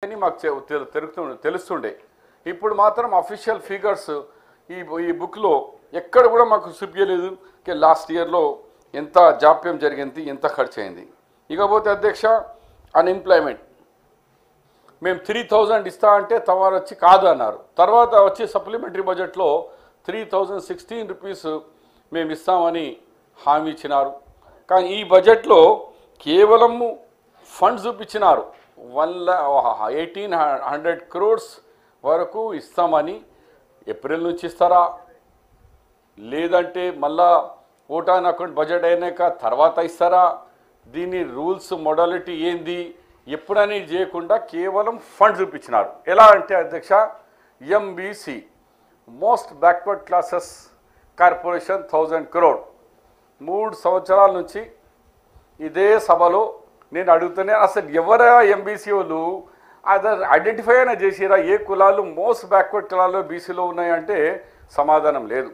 అని మాకు తెలుస్తుండే. ఇప్పుడు మాత్రం అఫీషియల్ ఫిగర్స్ ఈ బుక్లో ఎక్కడ కూడా మాకు చూపించలేదు లాస్ట్ ఇయర్లో ఎంత జాప్యం జరిగింది, ఎంత ఖర్చు అయింది. ఇకపోతే అధ్యక్ష, అన్ఎంప్లాయ్మెంట్ మేము 3000 ఇస్తా అంటే తవారు వచ్చి కాదు అన్నారు. తర్వాత వచ్చి సప్లిమెంటరీ బడ్జెట్లో 3016 రూపీస్ మేము ఇస్తామని హామీ ఇచ్చినారు. కానీ ఈ బడ్జెట్లో కేవలము ఫండ్స్ చూపించినారు 1800 crores వరకు ఇస్తామని. ఏప్రిల్ నుంచి ఇస్తారా లేదంటే మళ్ళా ఓటాన్ అకౌంట్ బడ్జెట్ అయినాక తర్వాత ఇస్తారా? దీని రూల్స్ మోడాలిటీ ఏంది ఎప్పుడని చేయకుండా కేవలం ఫండ్ చూపించినారు. ఎలా అంటే అధ్యక్ష, MBC most backward classes corporation 1000 crore 3 సంవత్సరాల నుంచి ఇదే సభలో నేను అడుగుతూనే అసలు ఎవరా ఎంబీసీ వాళ్ళు అదర్ ఐడెంటిఫై అయినా చేసిరా ఏ కులాలు మోస్ట్ బ్యాక్వర్డ్ కులాల్లో బీసీలో ఉన్నాయంటే సమాధానం లేదు.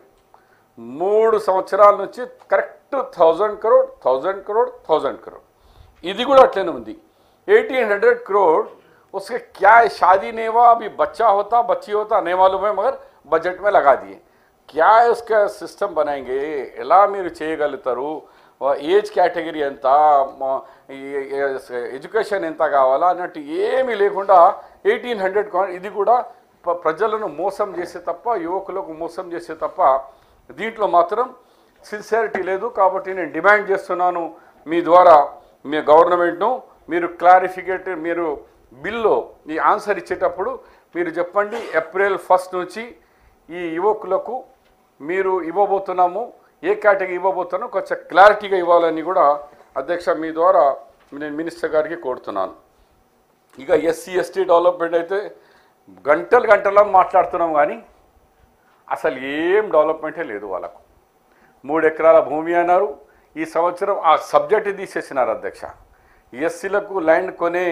3 సంవత్సరాల నుంచి కరెక్ట్ 1000 crore. ఇది కూడా అట్లనే ఉంది. 1800 crore उसके क्या शादी नहीं हुआ, अभी बच्चा होता बच्ची होता नहीं मालूम है, मगर बजट में लगा दिए. क्या उसका सिस्टम बनाएंगे, ఎలా మీరు చేయగలుగుతారు, ఏజ్ కేటగిరీ ఎంత, ఎడ్యుకేషన్ ఎంత కావాలా అన్నట్టు ఏమీ లేకుండా 1800 ఇది కూడా ప్రజలను మోసం చేసే తప్ప, యువకులకు మోసం చేసే తప్ప దీంట్లో మాత్రం సిన్సియారిటీ లేదు. కాబట్టి నేను డిమాండ్ చేస్తున్నాను మీ ద్వారా మీ గవర్నమెంట్ను, మీరు క్లారిఫికేట్ మీరు బిల్లో ఈ ఆన్సర్ ఇచ్చేటప్పుడు మీరు చెప్పండి ఏప్రిల్ 1 నుంచి ఈ యువకులకు మీరు ఇవ్వబోతున్నాము, ఏ కేటగిరీ ఇవ్వబోతున్నామో కొంచెం క్లారిటీగా ఇవ్వాలని కూడా అధ్యక్ష మీ ద్వారా నేను మినిస్టర్ గారికి కోరుతున్నాను. ఇక ఎస్సీ ఎస్టీ డెవలప్మెంట్ అయితే గంటలు మాట్లాడుతున్నాం కానీ అసలు ఏం డెవలప్మెంటే లేదు. వాళ్ళకు 3 ఎకరాల భూమి అన్నారు. ఈ సంవత్సరం ఆ సబ్జెక్ట్ తీసేసినారు అధ్యక్ష. ఎస్సీలకు ల్యాండ్ కొనే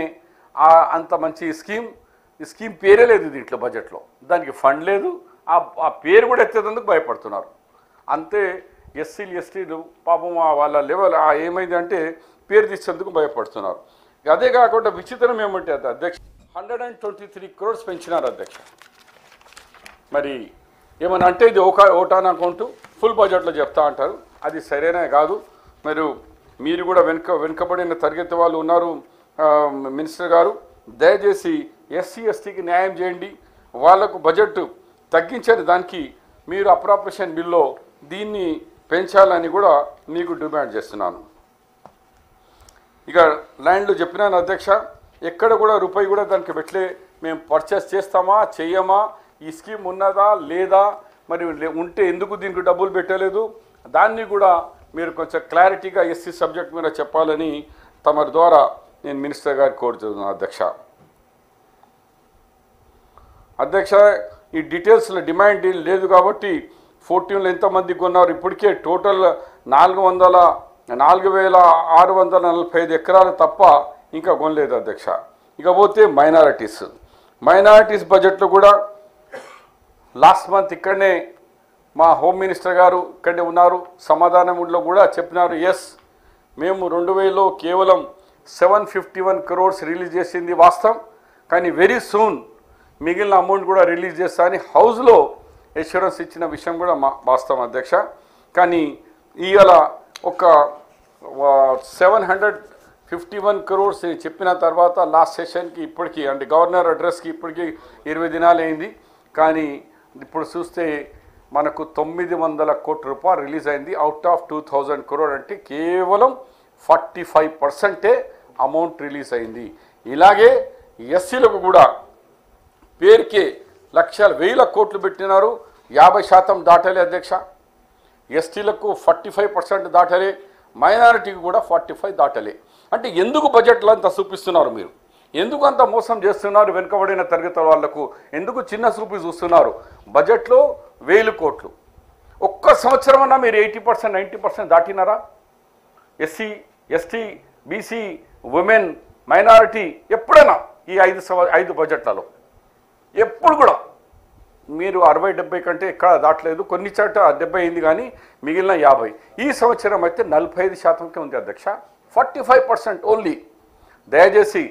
అంత మంచి స్కీమ్ పేరే లేదు దీంట్లో బడ్జెట్లో. దానికి ఫండ్ లేదు, ఆ పేరు కూడా ఎత్తేందుకు భయపడుతున్నారు. అంతే ఎస్సీలు ఎస్టీలు పాపం వాళ్ళ లెవెల్ ఏమైంది అంటే పేరు తీసేందుకు భయపడుతున్నారు. అదే కాకుండా విచిత్రం ఏమంటే అధ్యక్ష 123 crores పెంచినారు అధ్యక్ష. మరి ఏమన్నా అంటే ఇది ఓటాన్ అకౌంట్ ఫుల్ బడ్జెట్లో చెప్తా అంటారు, అది సరైన కాదు. మీరు కూడా వెనుకబడిన తరగతి వాళ్ళు ఉన్నారు మినిస్టర్ గారు, దయచేసి ఎస్సీ ఎస్టీకి న్యాయం చేయండి. వాళ్లకు బడ్జెట్ తగ్గించని దానికి మీరు అప్రాప్రియేషన్ బిల్లో దీన్ని పెంచాలని కూడా మీకు డిమాండ్ చేస్తున్నాను. ఇక ల్యాండ్లు చెప్పినాను అధ్యక్ష, ఎక్కడ కూడా రూపాయి కూడా దానికి పెట్టలే. మేము పర్చేస్ చేస్తామా చెయ్యమా, ఈ స్కీమ్ ఉన్నదా లేదా, మరి ఉంటే ఎందుకు దీనికి డబ్బులు పెట్టలేదు, దాన్ని కూడా మీరు కొంచెం క్లారిటీగా ఎస్సీ సబ్జెక్ట్ మీద చెప్పాలని తమరి ద్వారా నేను మినిస్టర్ గారికి కోరుతున్నాను అధ్యక్ష. ఈ డీటెయిల్స్లో డిమాండ్ లేదు కాబట్టి 14లో ఎంతమంది కొన్నారు, ఇప్పటికే టోటల్ 4645 ఎకరాలు తప్ప ఇంకా కొనలేదు అధ్యక్ష. ఇకపోతే మైనారిటీస్ బడ్జెట్లో కూడా లాస్ట్ మంత్ ఇక్కడనే మా హోమ్ మినిస్టర్ గారు ఇక్కడే ఉన్నారు, సమాధానంలో కూడా చెప్పినారు, ఎస్ మేము 2000లో కేవలం 751 crores రిలీజ్ చేసింది వాస్తవం, కానీ వెరీ సూన్ మిగిలిన అమౌంట్ కూడా రిలీజ్ చేస్తా అని హౌస్లో ఎష్యూరెన్స్ ఇచ్చిన విషయం కూడా వాస్తవం అధ్యక్ష. కానీ ఇవాళ ఒక 751 crores చెప్పిన తర్వాత లాస్ట్ సెషన్కి ఇప్పటికీ అంటే గవర్నర్ అడ్రస్కి ఇప్పటికీ 20 దినాలు అయింది. కానీ ఇప్పుడు చూస్తే మనకు 900 కోట్ల రూపాయలు రిలీజ్ అయింది అవుట్ ఆఫ్ 2000 crore, అంటే కేవలం 45% అమౌంట్ రిలీజ్ అయింది. ఇలాగే ఎస్సీలకు కూడా పేరుకే లక్షల 1000 కోట్లు పెట్టినారు, 50% దాటలే అధ్యక్ష. ఎస్టీలకు 45% దాటలే, మైనారిటీకి కూడా 45 దాటలే. అంటే ఎందుకు బడ్జెట్లో అంత చూపిస్తున్నారు మీరు, ఎందుకు అంత మోసం చేస్తున్నారు వెనుకబడిన తరగతి వాళ్లకు, ఎందుకు చిన్న చూపి చూస్తున్నారు? బడ్జెట్లో 1000 కోట్లు ఒక్క సంవత్సరం అన్నా మీరు 80% 90% దాటినారా? SC ST BC women minority ఎప్పుడైనా ఈ 5 బడ్జెట్లలో ఎప్పుడు కూడా మీరు 60-70 కంటే ఎక్కడ దాటలేదు. కొన్ని చోట 70 అయింది కానీ మిగిలిన 50. ఈ సంవత్సరం అయితే 45%కే ఉంది అధ్యక్ష, 45% ఓన్లీ. దయచేసి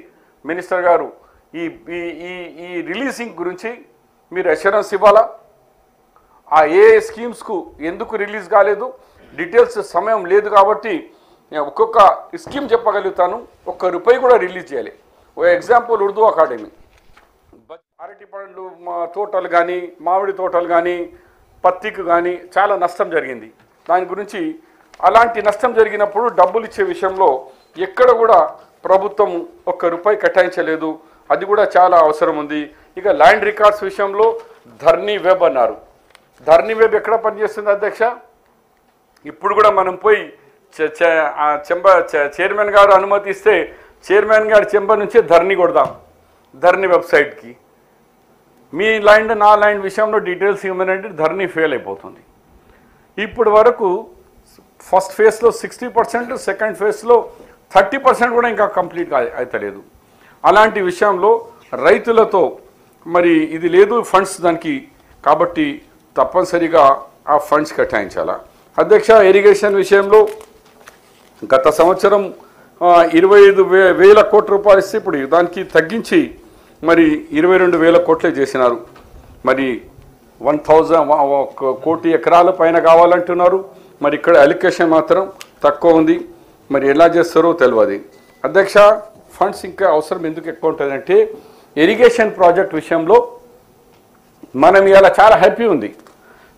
మినిస్టర్ గారు ఈ ఈ ఈ ఈ రిలీజింగ్ గురించి మీరు అష్యూరెన్స్ ఇవ్వాలా. ఆ ఏ స్కీమ్స్కు ఎందుకు రిలీజ్ కాలేదు డీటెయిల్స్ సమయం లేదు కాబట్టి నేను ఒక్కొక్క స్కీమ్ చెప్పగలుగుతాను. ₹1 కూడా రిలీజ్ చేయాలి. ఓ ఎగ్జాంపుల్ ఉర్దూ అకాడమీ, అరటి పండ్లు తోటలు కానీ మామిడి తోటలు కానీ పత్తికి కానీ చాలా నష్టం జరిగింది. దాని గురించి అలాంటి నష్టం జరిగినప్పుడు డబ్బులు ఇచ్చే విషయంలో ఎక్కడ కూడా ప్రభుత్వం ₹1 కేటాయించలేదు. అది కూడా చాలా అవసరం ఉంది. ఇక ల్యాండ్ రికార్డ్స్ విషయంలో ధర్నీ వెబ్ అన్నారు. ధర్నీ వెబ్ ఎక్కడ పనిచేస్తుంది అధ్యక్ష? ఇప్పుడు కూడా మనం పోయి చైర్మన్ గారు అనుమతి ఇస్తే చైర్మన్ గారి చెంబ నుంచే ధర్నీ కొడదాం ధర్నీ వెబ్సైట్కి. మీ ల్యాండ్ నా ల్యాండ్ విషయంలో డీటెయిల్స్ ఇవ్వమనంటే ధర్నీ ఫెయిల్ అయిపోతుంది. ఇప్పటి వరకు ఫస్ట్ ఫేజ్లో 60%, సెకండ్ ఫేజ్లో 30% కూడా ఇంకా కంప్లీట్ అవుతలేదు. అలాంటి విషయంలో రైతులతో మరి ఇది లేదు ఫండ్స్ దానికి, కాబట్టి తప్పనిసరిగా ఆ ఫండ్స్ కేటాయించాలా. అధ్యక్ష, ఇరిగేషన్ విషయంలో గత సంవత్సరం 25,000 కోట్ల రూపాయలు ఇస్తే ఇప్పుడు దానికి తగ్గించి మరి 22,000 కోట్లే చేసినారు. మరి 1,000 కోటి ఎకరాల పైన కావాలంటున్నారు. మరి ఇక్కడ అలికేషన్ మాత్రం తక్కువ ఉంది. మరి ఎలా చేస్తారో తెలియదు. అధ్యక్ష, ఫండ్స్ ఇంకా అవసరం ఎందుకు ఎక్కువ ఉంటుందంటే ఇరిగేషన్ ప్రాజెక్ట్ విషయంలో మనం ఇలా చాలా హ్యాపీ ఉంది.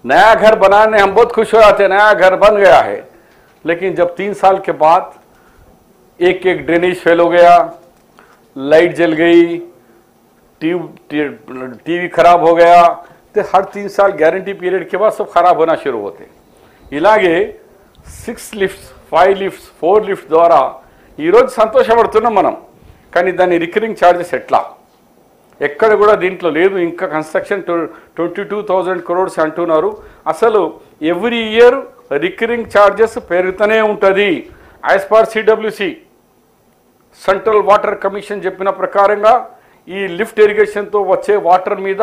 नया घर बनाने हम बहुत खुश हो जाते हैं, नया घर बन गया है. लेकिन जब 3 साल के बाद एक ड्रेनेज फेल हो गया, लाइट जल गई, टीवी खराब हो गया, तो हर 3 साल गारंटी पीरियड के बाद सब खराब होना शुरू होते. इलागे 6 लिफ्ट्स 5 लिफ्ट्स 4 लिफ्ट्स ద్వారా ఈరోజు సంతోషపడుతున్నాం మనం. కానీ దాని రికరింగ్ ఛార్జెస్ ఎట్లా? ఎక్కడ కూడా దీంట్లో లేదు. ఇంకా కన్స్ట్రక్షన్ 22,000 crores అంటున్నారు. అసలు ఎవ్రీ ఇయర్ రికరింగ్ ఛార్జెస్ పెరుగుతూనే ఉంటుంది. As per CWC central water commission చెప్పిన ప్రకారంగా ఈ లిఫ్ట్ ఇరిగేషన్తో వచ్చే వాటర్ మీద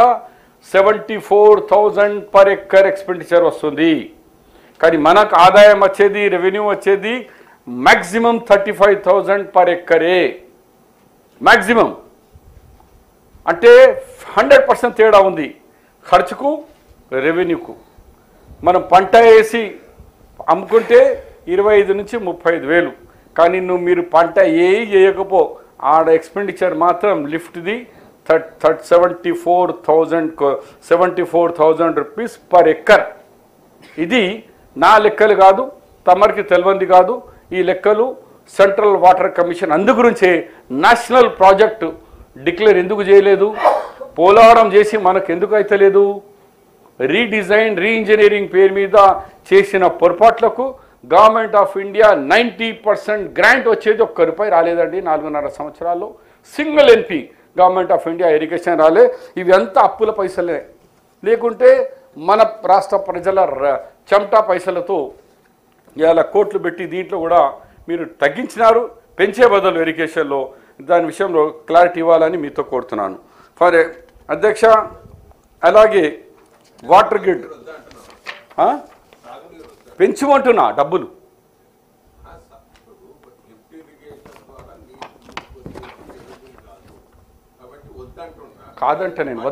74,000 పర్ ఎక్కర్ ఎక్స్పెండిచర్ వస్తుంది. కానీ మనకు ఆదాయం వచ్చేది, రెవెన్యూ వచ్చేది మ్యాక్సిమం 35,000 పర్ ఎక్కరే. మ్యాక్సిమం అంటే 100% తేడా ఉంది ఖర్చుకు రెవెన్యూకు. మనం పంట వేసి అమ్ముకుంటే 25 నుంచి 35,000, కానీ మీరు పంట వేయకపో ఆడ ఎక్స్పెండిచర్ మాత్రం లిఫ్ట్ది 74,000 రూపీస్ పర్ ఎక్కర్. ఇది నా లెక్కలు కాదు, తమరికి తెలియంది కాదు. ఈ లెక్కలు సెంట్రల్ వాటర్ కమిషన్ అందుగురించే నేషనల్ ప్రాజెక్టు డిక్లేర్ ఎందుకు చేయలేదు, పోలవరం చేసి మనకు ఎందుకు అయితలేదు? రీడిజైన్ రీఇంజనీరింగ్ పేరు మీద చేసిన పొరపాట్లకు గవర్నమెంట్ ఆఫ్ ఇండియా 90% గ్రాంట్ వచ్చేది, ₹1 రాలేదండి 4.5 సంవత్సరాల్లో. Single N P government of India irrigation రాలే. ఇవి అంతా అప్పుల పైసలే, లేకుంటే మన రాష్ట్ర ప్రజల చెమటా పైసలతో ఇలా కోట్లు పెట్టి దీంట్లో కూడా మీరు తగ్గించినారు. పెంచే బదులు ఇరిగేషన్లో దాని విషయంలో క్లారిటీ ఇవ్వాలని మీతో కోరుతున్నాను. ఫర్ అధ్యక్ష, అలాగే వాటర్ గ్రిడ్ పెంచమంటున్నా డబ్బులు కాదంటే నేను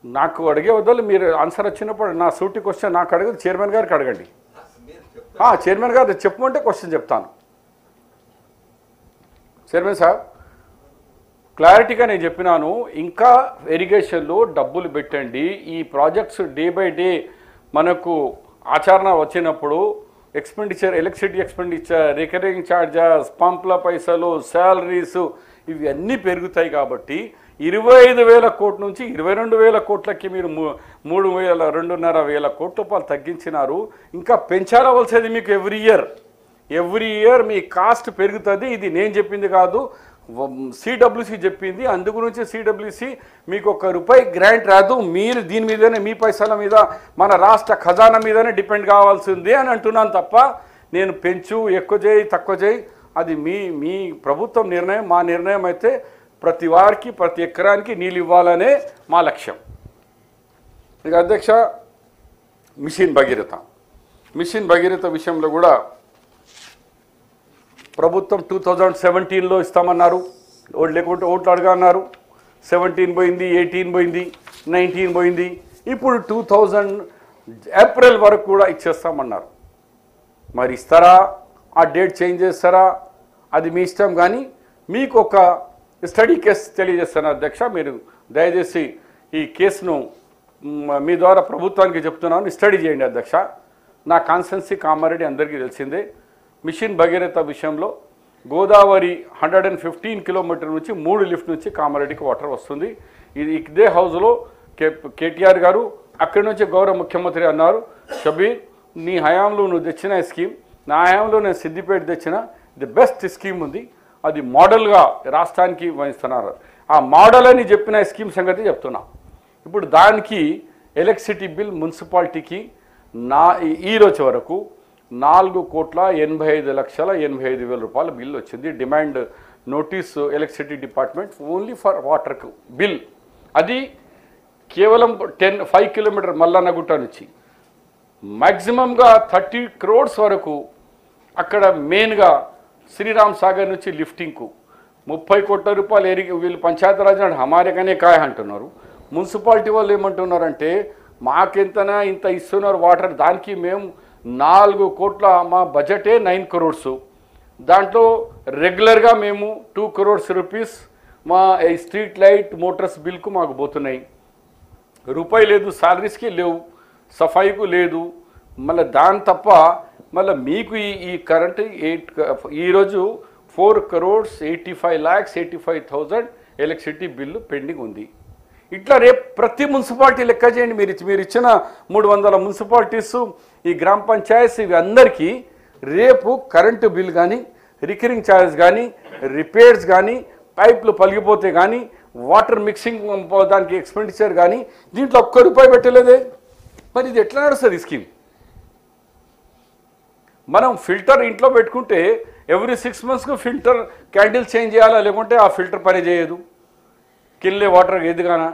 నాకు అడిగే వద్దలు మీరు ఆన్సర్ వచ్చినప్పుడు నా సూటి క్వశ్చన్ నాకు అడగదు, చైర్మన్ గారికి అడగండి. చైర్మన్ గారు చెప్పమంటే క్వశ్చన్ చెప్తాను. చైర్మన్ సార్, క్లారిటీగా నేను చెప్పినాను, ఇంకా ఇరిగేషన్లో డబ్బులు పెట్టండి. ఈ ప్రాజెక్ట్స్ డే బై డే మనకు ఆచరణ వచ్చినప్పుడు expenditure, electricity expenditure, recurring charges, పంప్ల పైసలు, శాలరీస్ ఇవన్నీ పెరుగుతాయి. కాబట్టి 25,000 కోట్ల నుంచి 22,000 కోట్లకి మీరు 2,500 కోట్ల రూపాయలు తగ్గించినారు. ఇంకా పెంచాలవలసేది మీకు ఎవ్రీ ఇయర్ మీ కాస్ట్ పెరుగుతుంది. ఇది నేను చెప్పింది కాదు, సిడబ్ల్యూసి చెప్పింది. అందు గురించి సిడబ్ల్యూసి మీకు ₹1 గ్రాంట్ రాదు, మీరు దీని మీదనే మీ పైసల మీద మన రాష్ట్ర ఖజానా మీదనే డిపెండ్ కావాల్సిందే అని అంటున్నాను తప్ప నేను పెంచు ఎక్కువ చేయి తక్కువ చేయి అది మీ ప్రభుత్వం నిర్ణయం. మా నిర్ణయం అయితే ప్రతి వారికి ప్రతి ఎకరానికి నీళ్ళు ఇవ్వాలనే మా లక్ష్యం. ఇక అధ్యక్ష, మిషన్ భగీరథ విషయంలో కూడా ప్రభుత్వం 2017లో ఇస్తామన్నారు. లేకుంటే ఓట్లు అడగన్నారు. 17 పోయింది, 18 పోయింది, 19 పోయింది. ఇప్పుడు 2000 ఏప్రిల్ వరకు కూడా ఇచ్చేస్తామన్నారు. మరి ఇస్తారా, ఆ డేట్ చేంజ్ చేస్తారా, అది మీ ఇష్టం. కానీ మీకు ఒక స్టడీ కేసు తెలియజేస్తాను అధ్యక్ష. మీరు దయచేసి ఈ కేసును మీ ద్వారా ప్రభుత్వానికి చెప్తున్నాను, స్టడీ చేయండి అధ్యక్ష. నా కాన్స్టెన్సీ కామారెడ్డి అందరికీ తెలిసిందే. మిషన్ భగీరథ విషయంలో గోదావరి 115 కిలోమీటర్ నుంచి 3 లిఫ్ట్ నుంచి కామారెడ్డికి వాటర్ వస్తుంది. ఇది ఇదే హౌస్లో కేటీఆర్ గారు అక్కడి నుంచి గౌరవ ముఖ్యమంత్రి అన్నారు, షబీర్ నీ హయాంలో నువ్వు తెచ్చిన స్కీమ్, నా హయాంలో నేను సిద్దిపేట తెచ్చిన ఇది బెస్ట్ స్కీమ్ ఉంది, అది మోడల్గా రాష్ట్రానికి వహిస్తున్నారు. ఆ మోడల్ అని చెప్పిన స్కీమ్ సంగతి చెప్తున్నా. ఇప్పుడు దానికి ఎలక్ట్రిసిటీ బిల్ మున్సిపాలిటీకి ఈ రోజు వరకు 4,85,85,000 రూపాయల బిల్ వచ్చింది. Demand notice electricity department only for వాటర్కు బిల్. అది కేవలం 5 కిలోమీటర్ మల్లన్నగుట్ట నుంచి మ్యాక్సిమంగా 30 crores వరకు అక్కడ మెయిన్గా శ్రీరామ్ సాగర్ నుంచి లిఫ్టింగ్కు 30 కోట్ల రూపాయలు వీళ్ళు పంచాయతీరాజ్ అంటే హమారేగానే కాయ అంటున్నారు. మున్సిపాలిటీ వాళ్ళు ఏమంటున్నారంటే మాకెంతనా ఇంత ఇస్తున్నారు వాటర్, దానికి మేము 4 కోట్ల మా బడ్జెటే 9 crores, దాంట్లో రెగ్యులర్గా మేము 2 crores రూపీస్ మా స్ట్రీట్ లైట్ మోటార్స్ బిల్కు మాకు పోతున్నాయి. రూపాయి లేదు, సాలరీస్కి లేవు, సఫాయికు లేదు. మళ్ళీ దాని తప్ప మళ్ళీ మీకు ఈ కరెంట్ ఈరోజు 4,85,85,000 ఎలక్ట్రిసిటీ బిల్లు పెండింగ్ ఉంది. ఇట్లా రేపు ప్రతి మున్సిపాలిటీ లెక్క చేయండి. మీరు ఇచ్చిన 300 మున్సిపాలిటీస్, ఈ గ్రామ పంచాయతీస్, ఇవి అందరికీ రేపు కరెంటు బిల్ కానీ, రికరింగ్ ఛార్జెస్ కానీ, రిపేర్స్ కానీ, పైపులు పలిగిపోతే కానీ, వాటర్ మిక్సింగ్ దానికి ఎక్స్పెండిచర్ కానీ దీంట్లో ₹1 పెట్టలేదే. మరి ఇది ఎట్లా నడుస్తుంది స్కీమ్? మనం ఫిల్టర్ ఇంట్లో పెట్టుకుంటే ఎవ్రీ 6 monthsకు ఫిల్టర్ క్యాండిల్ చేంజ్ చేయాలా, లేకుంటే ఆ ఫిల్టర్ పని చేయదు, కిల్లే వాటర్ ఎదుగానా.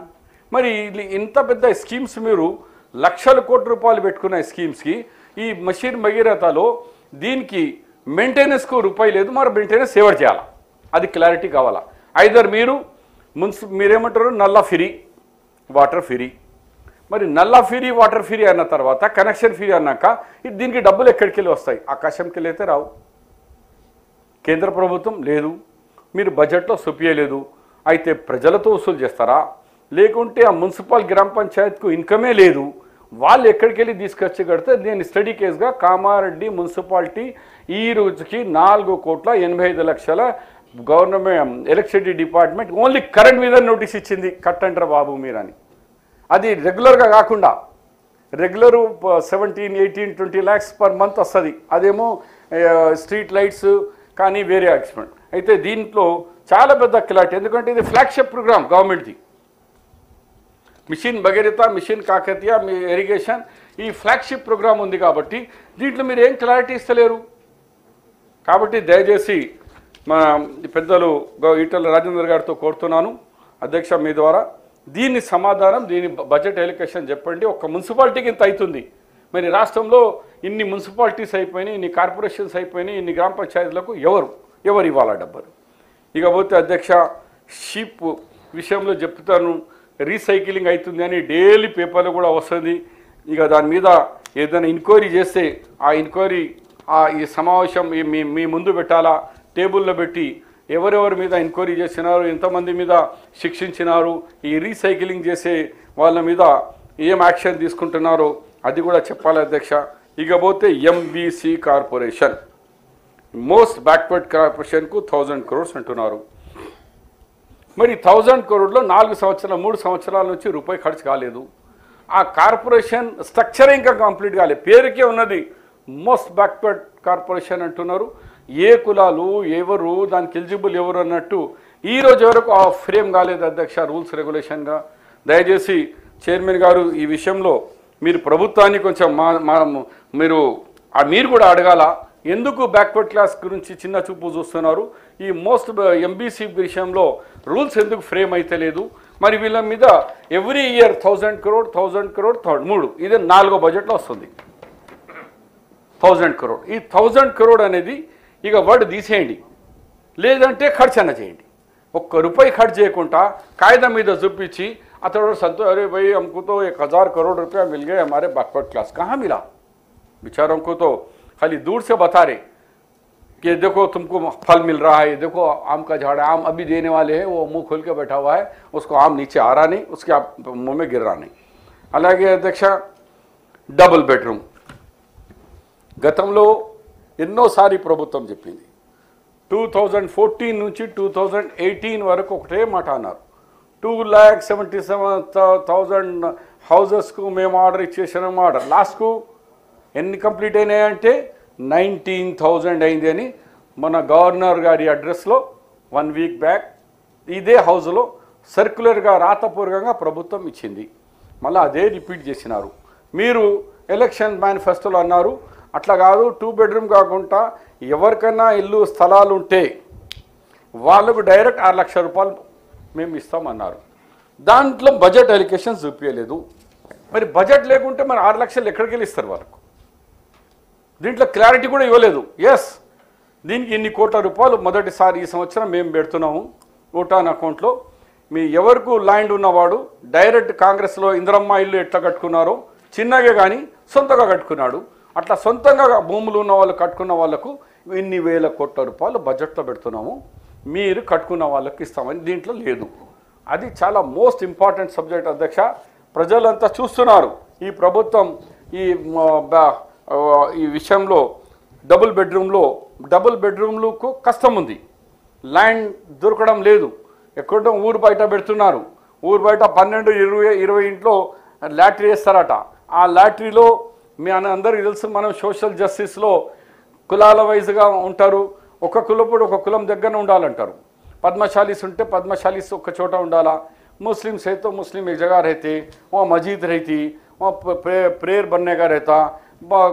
మరి ఇంత పెద్ద స్కీమ్స్ మీరు లక్షల కోట్ల రూపాయలు పెట్టుకున్న స్కీమ్స్కి ఈ మిషన్ భగీరథలో దీనికి మెయింటెనెన్స్కు రూపాయి లేదు. మరి మెయింటెనెన్స్ ఎవరు చేయాలా, అది క్లారిటీ కావాలా. ఐదర్ మీరేమంటారు నల్లా ఫ్రీ వాటర్ ఫ్రీ, మరి నల్లా ఫ్రీ వాటర్ ఫ్రీ అన్న తర్వాత కనెక్షన్ ఫ్రీ అన్నాక దీనికి డబ్బులు ఎక్కడికి వెళ్ళి వస్తాయి? ఆకాశంకి వెళ్ళి అయితే రావు. కేంద్ర ప్రభుత్వం లేదు, మీరు బడ్జెట్లో చూపించలేదు. అయితే ప్రజలతో వసూలు చేస్తారా, లేకుంటే ఆ మున్సిపల్ గ్రామ పంచాయత్కు ఇన్కమే లేదు, వాళ్ళు ఎక్కడికి వెళ్ళి తీసుకొచ్చి కడితే నేను స్టడీ కేసుగా కామారెడ్డి మున్సిపాలిటీ ఈ రోజుకి 4,85,00,000 government electricity department only current మీద నోటీస్ ఇచ్చింది, కట్టంటారు బాబు మీరని. అది రెగ్యులర్గా కాకుండా రెగ్యులరు 17, 18, 20 lakhs పర్ మంత్ వస్తుంది. అదేమో స్ట్రీట్ లైట్స్ కానీ వేరే ఎక్స్పెండ్. అయితే దీంట్లో చాలా పెద్ద క్లారిటీ, ఎందుకంటే ఇది ఫ్లాగ్షిప్ ప్రోగ్రామ్ గవర్నమెంట్ది. మిషన్ భగీరథ, మిషన్ కాకతీయ, మీ ఇరిగేషన్ ఈ ఫ్లాగ్షిప్ ప్రోగ్రామ్ ఉంది కాబట్టి దీంట్లో మీరు ఏం క్లారిటీ ఇస్తలేరు. కాబట్టి దయచేసి మా పెద్దలు ఈటల రాజేందర్ గారితో కోరుతున్నాను అధ్యక్ష మీ ద్వారా దీని సమాధానం, దీని బడ్జెట్ ఎలికేషన్ చెప్పండి. ఒక మున్సిపాలిటీకి ఇంత అవుతుంది, మరి రాష్ట్రంలో ఇన్ని మున్సిపాలిటీస్ అయిపోయినాయి, ఇన్ని కార్పొరేషన్స్ అయిపోయినాయి, ఇన్ని గ్రామ పంచాయతీలకు ఎవరు ఇవ్వాలా డబ్బులు? ఇకపోతే అధ్యక్ష షీప్ విషయంలో చెప్తాను, రీసైక్లింగ్ అవుతుంది అని డైలీ పేపర్లో కూడా వస్తుంది. ఇక దాని మీద ఏదైనా ఎంక్వైరీ చేస్తే ఆ ఎంక్వైరీ ఈ సమావేశం మీ ముందు పెట్టాలా, టేబుల్లో పెట్టి ఎవరెవరి మీద ఎంక్వైరీ చేసినారు, ఎంతమంది మీద శిక్షించినారు, ఈ రీసైక్లింగ్ చేసే వాళ్ళ మీద ఏం యాక్షన్ తీసుకుంటున్నారో అది కూడా చెప్పాలి అధ్యక్ష. ఇకపోతే ఎంబీసీ కార్పొరేషన్ మోస్ట్ బ్యాక్వర్డ్ కార్పొరేషన్కు 1000 crores అంటున్నారు. మరి 1000 crores 3 సంవత్సరాల నుంచి రూపాయి ఖర్చు కాలేదు. ఆ కార్పొరేషన్ స్ట్రక్చర్ ఇంకా కంప్లీట్ కాలేదు, పేరుకే ఉన్నది మోస్ట్ బ్యాక్వర్డ్ కార్పొరేషన్ అంటున్నారు. ఏ కులాలు ఎవరు దానికి ఎలిజిబుల్ ఎవరు అన్నట్టు ఈ రోజు వరకు ఆ ఫ్రేమ్ కాలేదు అధ్యక్ష రూల్స్ రెగ్యులేషన్గా. దయచేసి చైర్మన్ గారు ఈ విషయంలో మీరు ప్రభుత్వాన్ని కొంచెం మీరు కూడా అడగాల, ఎందుకు బ్యాక్వర్డ్ క్లాస్ గురించి చిన్న చూపు చూస్తున్నారు, ఈ మోస్ట్ ఎంబీసీ విషయంలో రూల్స్ ఎందుకు ఫ్రేమ్ అయితే లేదు. మరి వీళ్ళ మీద ఎవ్రీ ఇయర్ 1000 crores 3 ఇదే 4వ బడ్జెట్లో వస్తుంది 1000 crores. ఈ 1000 crores అనేది ఇక వర్డ్ తీసేయండి, లేదంటే ఖర్చు అన్న చేయండి. ఒక్క రూపాయి ఖర్చు చేయకుండా కాగితం మీద చూపించి अतोड़ संतो अरे भाई हमको तो 1000 करोड़ रुपया मिल गए हमारे बैकवर्ड क्लास। कहाँ मिला? बेचारों को तो खाली दूर से बता रहे कि देखो तुमको फल मिल रहा है, देखो आम का झाड़ है, आम अभी देने वाले हैं, वो मुंह खोल के बैठा हुआ है, उसको आम नीचे आ रहा नहीं, उसके आप मुंह में गिर रहा नहीं। అలాగే అధ్యక్ష డబుల్ బెడ్రూమ్ గతంలో ఎన్నోసారి ప్రభుత్వం చెప్పింది 2014 నుంచి 2018 వరకు ఒకటే మాట అన్నారు 2,77,000 హౌజెస్కు మేము ఆర్డర్ ఇచ్చేసాము ఆర్డర్ లాస్ట్కు ఎన్ని కంప్లీట్ అయినాయంటే 19,000 అయింది అని మన గవర్నర్ గారి అడ్రస్లో 1 వీక్ బ్యాక్ ఇదే హౌస్లో సర్క్యులర్గా రాతపూర్వకంగా ప్రభుత్వం ఇచ్చింది మళ్ళీ అదే రిపీట్ చేసినారు మీరు ఎలక్షన్ మేనిఫెస్టోలో అన్నారు అట్లా కాదు 2 బెడ్రూమ్ కాకుండా ఎవరికైనా ఇల్లు స్థలాలు ఉంటే వాళ్ళకు డైరెక్ట్ 6 లక్షల రూపాయలు మేము ఇస్తామన్నారు దాంట్లో బడ్జెట్ అలికేషన్ చూపించలేదు మరి బడ్జెట్ లేకుంటే మరి 6 లక్షలు ఎక్కడికి వెళ్ళి ఇస్తారు వాళ్ళకు దీంట్లో క్లారిటీ కూడా ఇవ్వలేదు ఎస్ దీనికి ఇన్ని కోట్ల రూపాయలు మొదటిసారి ఈ సంవత్సరం మేము పెడుతున్నాము ఓటాన్ అకౌంట్లో మీ ఎవరికి ల్యాండ్ ఉన్నవాడు డైరెక్ట్ కాంగ్రెస్లో ఇంద్రమ్మ ఇల్లు ఎట్లా కట్టుకున్నారో చిన్నగా కానీ సొంతంగా కట్టుకున్నాడు అట్లా సొంతంగా భూములు ఉన్న వాళ్ళు కట్టుకున్న వాళ్ళకు ఇన్ని వేల కోట్ల రూపాయలు బడ్జెట్లో పెడుతున్నాము మీరు కట్టుకున్న వాళ్ళకి ఇస్తామని దీంట్లో లేదు అది చాలా మోస్ట్ ఇంపార్టెంట్ సబ్జెక్ట్ అధ్యక్ష ప్రజలంతా చూస్తున్నారు ఈ ప్రభుత్వం ఈ విషయంలో డబుల్ బెడ్రూమ్లకు కష్టం ఉంది ల్యాండ్ దొరకడం లేదు ఎక్కడో ఊరు బయట పెడుతున్నారు ఊరు బయట 12-20 ఇంట్లో లాటరీ వేస్తారట ఆ లాటరీలో మీ అందరికీ తెలుసు మనం సోషల్ జస్టిస్లో కులాల వైజ్గా ఉంటారు ఒక కులపుడు ఒక కులం దగ్గర ఉండాలంటారు పద్మశాలీస్ ఉంటే పద్మశాలీస్ ఒక చోట ఉండాలా मुस्लिम्स है तो मुस्लिम एक जगह रहते वहाँ मस्जिद रहती वहाँ प्रेयर बनने का रहता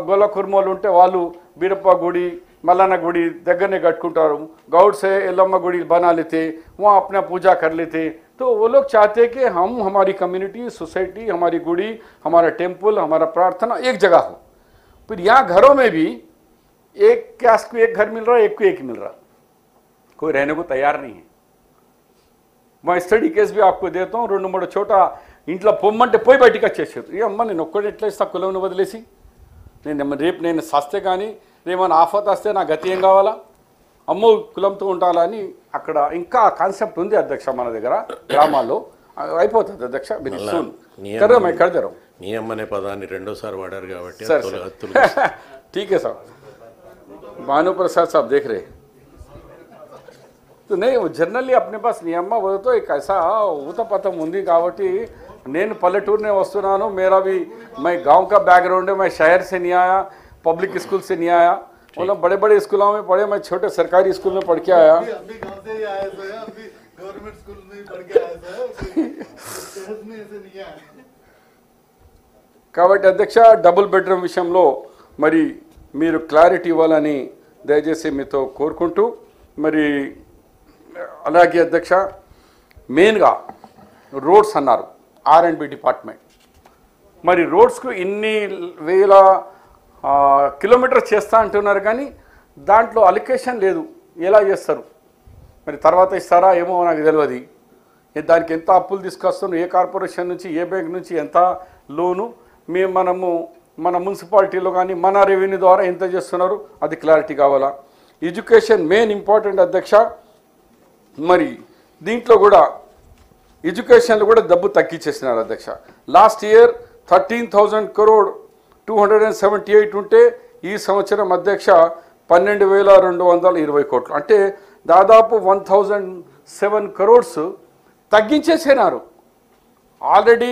గొల్ల కుర్మోలు ఉంటే వాళ్ళు బీరప్ప గుడి మల్లన్న గుడి దగ్గరనే కట్టుకుంటారు गौड़ से एलम्मा गुड़ी बना लेते वहाँ अपना पूजा कर लेते तो वो लोग चाहते कि हम हमारी कम्युनिटी सोसाइटी हमारी गुड़ी हमारा टेम्पल हमारा प्रार्थना एक जगह हो फिर यहाँ घरों में भी एक कैस्ट को एक घर मिल रहा है एक को एक मिल रहा कोई रहने को तैयार नहीं है मैं स्टडी केस भी आपको देता हूँ 2-3 చోట ఇంట్లో పొమ్మంటే పోయి బయటికి వచ్చేసారు ఏ అమ్మ నేను ఒక్కడే ఎట్లా ఇస్తా కులంను వదిలేసి రేపు నేను సస్తే కానీ రేమన్నా ఆఫత్ వస్తే నా గతి ఏం కావాలా అమ్మో కులంతో ఉండాలా అని అక్కడ ఇంకా కాన్సెప్ట్ ఉంది అధ్యక్ష మన దగ్గర గ్రామాల్లో అయిపోతుంది అధ్యక్ష నియమ అనే పదాన్ని రెండోసారి వాడారు కాబట్టి ठीक है साहब भानु प्रसाद साहब देख रहे तो नहीं जनरली अपने पास नियम वो तो एक ऐसा ऊतपथम ఉంది కాబట్టి నేను పల్లెటూరునే వస్తున్నాను मेरा भी मैं गांव का बैकग्राउंड है मैं शहर से नहीं आया पब्लिक स्कूल से नहीं आया मतलब बड़े स्कूलों में पढ़े मैं छोटे सरकारी स्कूल में पढ़ के आया अभी गांव से ही आए थे अभी गवर्नमेंट स्कूल में पढ़ के आए थे शहर में ऐसे नहीं आए కాబట్టి అధ్యక్ష డబుల్ బెడ్రూమ్ విషయంలో మరి మీరు క్లారిటీ ఇవ్వాలని దయచేసి మీతో కోరుకుంటూ మరి అలాగే అధ్యక్ష మెయిన్గా రోడ్స్ అన్నారు R&B డిపార్ట్మెంట్ మరి రోడ్స్కు ఇన్ని వేల కిలోమీటర్ చేస్తా అంటున్నారు కానీ దాంట్లో అలికేషన్ లేదు ఎలా చేస్తారు మరి తర్వాత ఇస్తారా ఏమో నాకు తెలియదు దానికి ఎంత అప్పులు తీసుకొస్తాను ఏ కార్పొరేషన్ నుంచి ఏ బ్యాంక్ నుంచి ఎంత లోను మనము మన మున్సిపాలిటీలో కానీ మన రెవెన్యూ ద్వారా ఎంత చేస్తున్నారు అది క్లారిటీ కావాలా ఎడ్యుకేషన్ మెయిన్ ఇంపార్టెంట్ అధ్యక్ష మరి దీంట్లో కూడా ఎడ్యుకేషన్లో కూడా డబ్బు తగ్గించేసినారు అధ్యక్ష లాస్ట్ ఇయర్ 13,000 crore 278 ఉంటే ఈ సంవత్సరం అధ్యక్ష 12,220 కోట్లు అంటే దాదాపు 1,007 crores తగ్గించేసినారు ఆల్రెడీ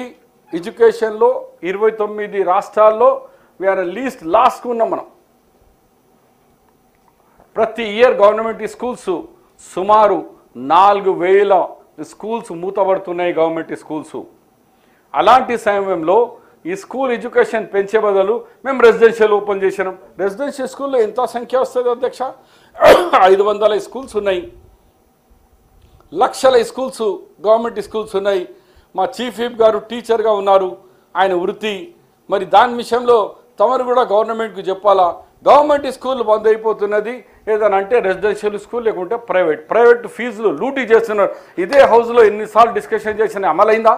ఎడ్యుకేషన్లో 29 రాష్ట్రాల్లో వీఆర్ లీస్ట్ లాస్ట్కు ఉన్నాం మనం ప్రతి ఇయర్ గవర్నమెంట్ స్కూల్స్ సుమారు 4,000 స్కూల్స్ మూతబడుతున్నాయి గవర్నమెంట్ స్కూల్స్ అలాంటి సమయంలో ఈ స్కూల్ ఎడ్యుకేషన్ పెంచే బదులు మేము రెసిడెన్షియల్ ఓపెన్ చేసినాం రెసిడెన్షియల్ స్కూల్లో ఎంత సంఖ్య వస్తుంది అధ్యక్ష 500 స్కూల్స్ ఉన్నాయి లక్షల స్కూల్స్ గవర్నమెంట్ స్కూల్స్ ఉన్నాయి మా చీఫ్ విప్ గారు టీచర్గా ఉన్నారు ఆయన వృత్తి మరి దాని విషయంలో తమరు కూడా గవర్నమెంట్కి చెప్పాలా గవర్నమెంట్ స్కూల్ బంద్ అయిపోతున్నది, ఏదైనా అంటే రెసిడెన్షియల్ స్కూల్ లేకుంటే ప్రైవేట్ ఫీజులు లూటీ చేస్తున్నారు. ఇదే హౌస్లో ఎన్నిసార్లు డిస్కషన్ చేసిన అమలైందా?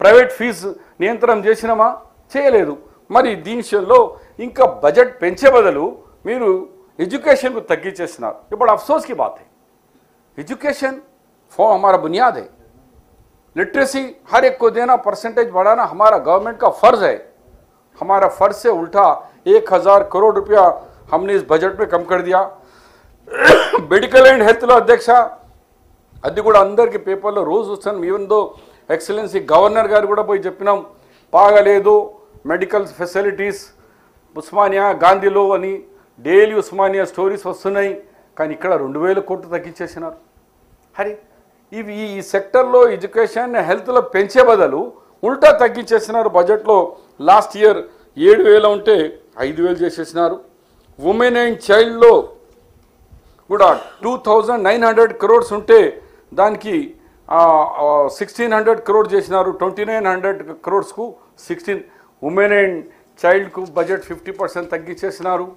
ప్రైవేట్ ఫీజు నియంత్రణ చేసినామా? చేయలేదు. మరి దీని విషయంలో ఇంకా బడ్జెట్ పెంచే బదులు మీరు एजुकेशन को तग्गिंचेसिनार. ये बड़ा अफसोस की बात है. एजुकेशन हमारा बुनियाद है. लिटरेसी हर एक को देना, परसेंटेज बढ़ाना हमारा गवर्नमेंट का फर्ज है. हमारा फर्ज से उल्टा 1000 करोड़ रुपया हमने इस बजट में कम कर दिया. मेडिकल एंड हेल्थ अध्यक्ष అది కూడా అందరికి పేపర్లో రోజు వస్తాం. ఈవెన్ దో ఎక్సలెన్సీ గవర్నర్ గారు కూడా పోయి చెప్పినాం బాగలేదు మెడికల్ ఫెసిలిటీస్ ఉస్మానియా గాంధీలో అని డైలీ ఉస్మానియా స్టోరీస్ వస్తున్నాయి. కానీ ఇక్కడ 2000 కోట్లు తగ్గించేసినారు. హరి ఇవి ఈ సెక్టర్లో ఎడ్యుకేషన్ హెల్త్లో పెంచే బదులు ఉల్టా తగ్గించేసినారు. బడ్జెట్లో లాస్ట్ ఇయర్ 7000 ఉంటే 5000 చేసేసినారు. ఉమెన్ అండ్ చైల్డ్లో కూడా 2900 crores ఉంటే దానికి 1600 crores చేసినారు. 2900 crores కు 16 ఉమెన్ అండ్ చైల్డ్కు బడ్జెట్ 50% తగ్గించేసినారు.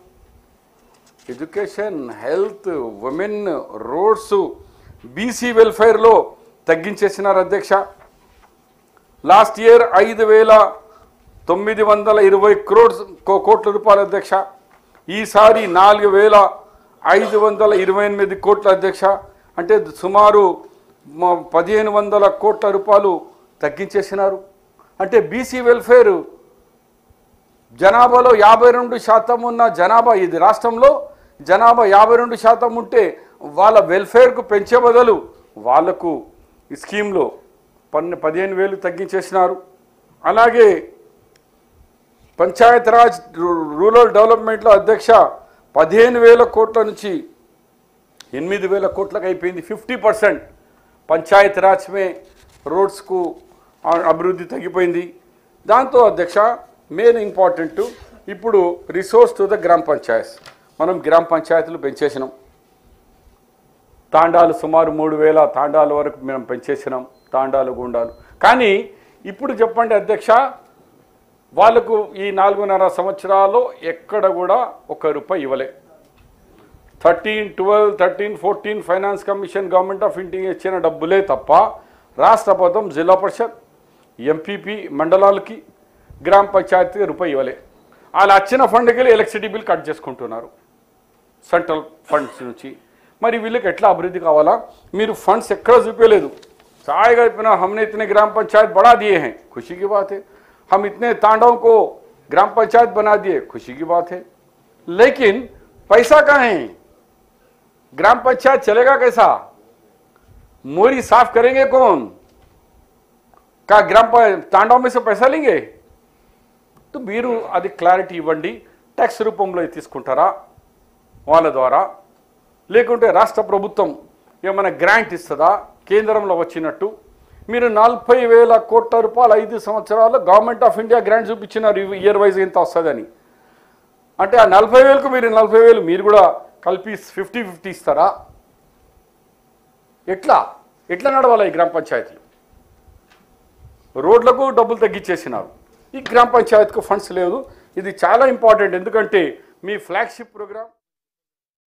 Education health women roads BC వెల్ఫేర్లో తగ్గించేసినారు అధ్యక్ష. లాస్ట్ ఇయర్ 5920 కోట్ల రూపాయలు అధ్యక్ష. ఈసారి 4528 కోట్ల అధ్యక్ష. అంటే సుమారు 1500 కోట్ల రూపాయలు తగ్గించేసినారు. అంటే బీసీ వెల్ఫేర్ జనాభాలో 52% ఉన్న జనాభా, ఇది రాష్ట్రంలో జనాభా 52% ఉంటే వాళ్ళ వెల్ఫేర్కు పెంచే బదులు వాళ్లకు ఈ స్కీమ్లో 15,000 తగ్గించేసినారు. అలాగే పంచాయత్ రాజ్ రూరల్ డెవలప్మెంట్లో అధ్యక్ష 15,000 కోట్ల నుంచి 8,000 కోట్లకు అయిపోయింది. 50% పంచాయత్ రాజ్ మే రోడ్స్కు అభివృద్ధి తగ్గిపోయింది. దాంతో అధ్యక్ష మెయిన్ ఇంపార్టెంట్ ఇప్పుడు రిసోర్స్ టు ద గ్రామ పంచాయత్. మనం గ్రామ పంచాయతీలు పెంచేసినాం. తాండాలు సుమారు 3000 తాండాల వరకు మనం పెంచేసినాం. తాండాలు గుండాలు. కానీ ఇప్పుడు చెప్పండి అధ్యక్ష, వాళ్ళకు ఈ 4.5 సంవత్సరాల్లో ఎక్కడ కూడా ₹1 ఇవ్వలే. 13, 12, 13, 14 finance commission government of India ఇచ్చిన డబ్బులే తప్ప రాష్ట్ర ప్రభుత్వం జిల్లా పరిషత్ ఎంపీపీ మండలాలకి గ్రామ పంచాయతీకి ₹1 ఇవ్వలే. వాళ్ళు వచ్చిన ఫండ్కి వెళ్ళి ఎలక్ట్రిసిటీ బిల్ కట్ చేసుకుంటున్నారు సెంట్రల్ ఫండ్స్ నుంచి. మరి వీళ్ళకి ఎట్లా అభివృద్ధి కావాలా? మీరు ఫండ్స్ ఎక్కడ చూపించలేదు. సాయిగా చెప్పినా हमने इतने ग्राम पंचायत बढ़ा दिए हैं, खुशी की बात है. हम इतने तांडवों को ग्राम पंचायत बना दिए, खुशी की बात है. लेकिन पैसा कहाँ है? ग्राम पंचायत चलेगा कैसा? मोरी साफ करेंगे कौन? क्या ग्राम तांडव में से पैसा लेंगे? तो మీరు అది క్లారిటీ ఇవ్వండి. ట్యాక్స్ రూపంలో తీసుకుంటారా వాళ్ళ ద్వారా, లేకుంటే రాష్ట్ర ప్రభుత్వం ఏమైనా గ్రాంట్ ఇస్తుందా కేంద్రంలో వచ్చినట్టు? మీరు 40,000 కోట్ల రూపాయలు 5 సంవత్సరాలు గవర్నమెంట్ ఆఫ్ ఇండియా గ్రాంట్ చూపించినారు ఇయర్ వైజ్ ఎంత వస్తుందని. అంటే ఆ 40,000కు మీరు 40,000 మీరు కూడా కలిపి 50-50 ఇస్తారా? ఎట్లా నడవాలి ఈ గ్రామ పంచాయతీలు? రోడ్లకు డబ్బులు తగ్గించేసినారు. ఈ గ్రామ పంచాయతీకు ఫండ్స్ లేదు. ఇది చాలా ఇంపార్టెంట్. ఎందుకంటే మీ ఫ్లాగ్షిప్ ప్రోగ్రామ్